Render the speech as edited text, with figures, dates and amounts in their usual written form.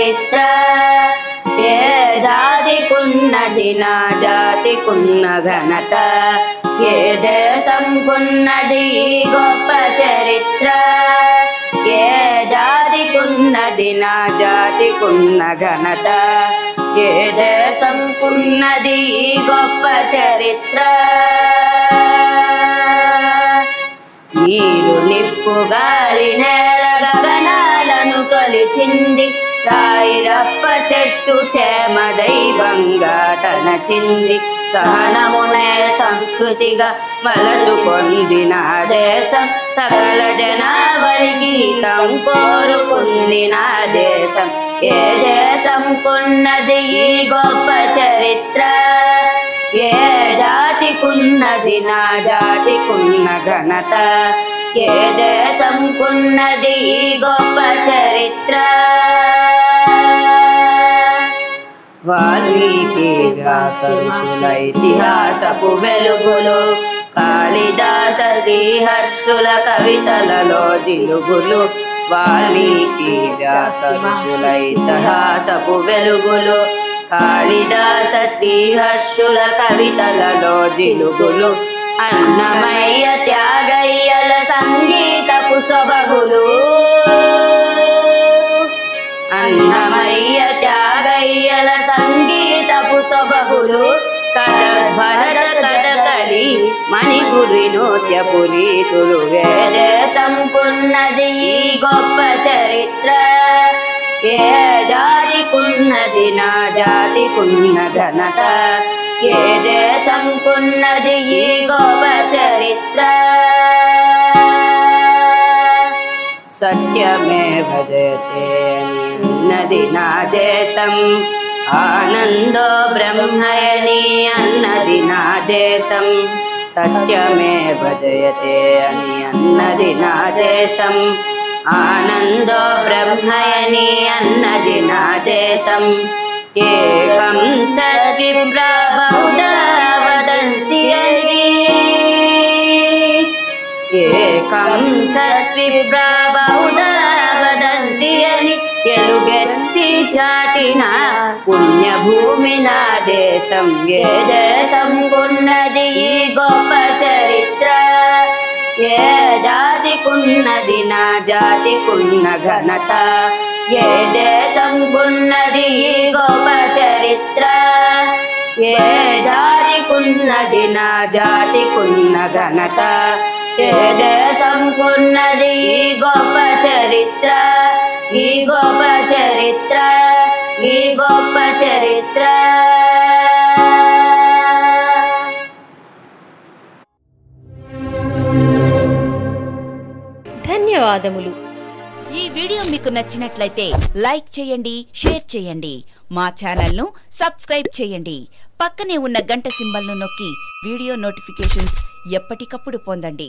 చరిత్ర ఏ జాతికున్నది నా జాతికున్న ఘనత ఏ దేశంకున్నది గొప్ప చరిత్ర ఏ జాతికున్నది నా జాతికున్న ఘనత ఏ దేశంకున్నది గొప్ప చరిత్ర నీరు నిప్పు గాలి నేల గగనాలను కొలిచింది రాయిరప్ప చెట్టు చేమ దైవంగా తనచింది సహనమునే సంస్కృతిగా మలచుకొంది నా దేశం సకల జనావళి గీతం కోరుకుంది నా దేశం ఏ దేశంకున్నది ఈ గొప్ప చరిత్ర ఏ జాతికున్నది నా జాతికున్న ఘనత ఏ దేశంకున్నది ఈ గొప్ప చరిత్ర వాల్మీకి వ్యాస ఋషుల ఇతిహాసపు వెలుగులు కాళిదాస శ్రీహర్షుల కవితలలో జిలుగులు వాల్మీకి వ్యాస ఋషుల ఇతిహాసపు వెలుగులు కాళిదాస శ్రీహర్షుల కవితలలో జిలుగులు అన్నమయ్య త్యాగయ్యల సంగీతపు సొబగులు అన్నమయ్య త్యాగయ్యల సంగీతపు సొబగులు కథక్ భరత కథకలి మణిపురి నృత్యపు రీతులు ఏ దేశంకున్నది ఈ గొప్ప చరిత్ర ఏ జాతికున్నది నా జాతికున్న ఘనత ఏ దేశంకున్నది ఈ గొప్ప చరిత్ర సత్యమేవ జయతే అన్నది నా దేశం ఆనందో బ్రహ్మయని అన్నది నా దేశం సత్యమేవ జయతే అని అన్నది నా దేశం ఆనందో బ్రహ్మయని అన్నది నా దేశం ఏకం సద్విప్రా బహుధా వదంతి అని ఏకం సద్విప్రా బహుధా వదంతి అని ఎలుగెత్తి చాటిన పుణ్యభూమి నా దేశం ఏ దేశంకున్నది ఈ గొప్ప చరిత్ర ఏ జాతికున్నది నా జాతికున్న ఘనత ఏ దేశంకున్నది ఈ గొప్ప చరిత్ర ఏ జాతికున్నది నా జాతికున్న ఘనత ఏ దేశంకున్నది ఈ గొప్ప చరిత్ర ఈ గొప్ప చరిత్ర ఈ గొప్ప చరిత్ర ధన్యవాదములు. ఈ వీడియో మీకు నచ్చినట్లయితే లైక్ చేయండి, షేర్ చేయండి, మా ఛానల్ను సబ్స్క్రైబ్ చేయండి, పక్కనే ఉన్న గంట సింబల్ను నొక్కి వీడియో నోటిఫికేషన్స్ ఎప్పటికప్పుడు పొందండి.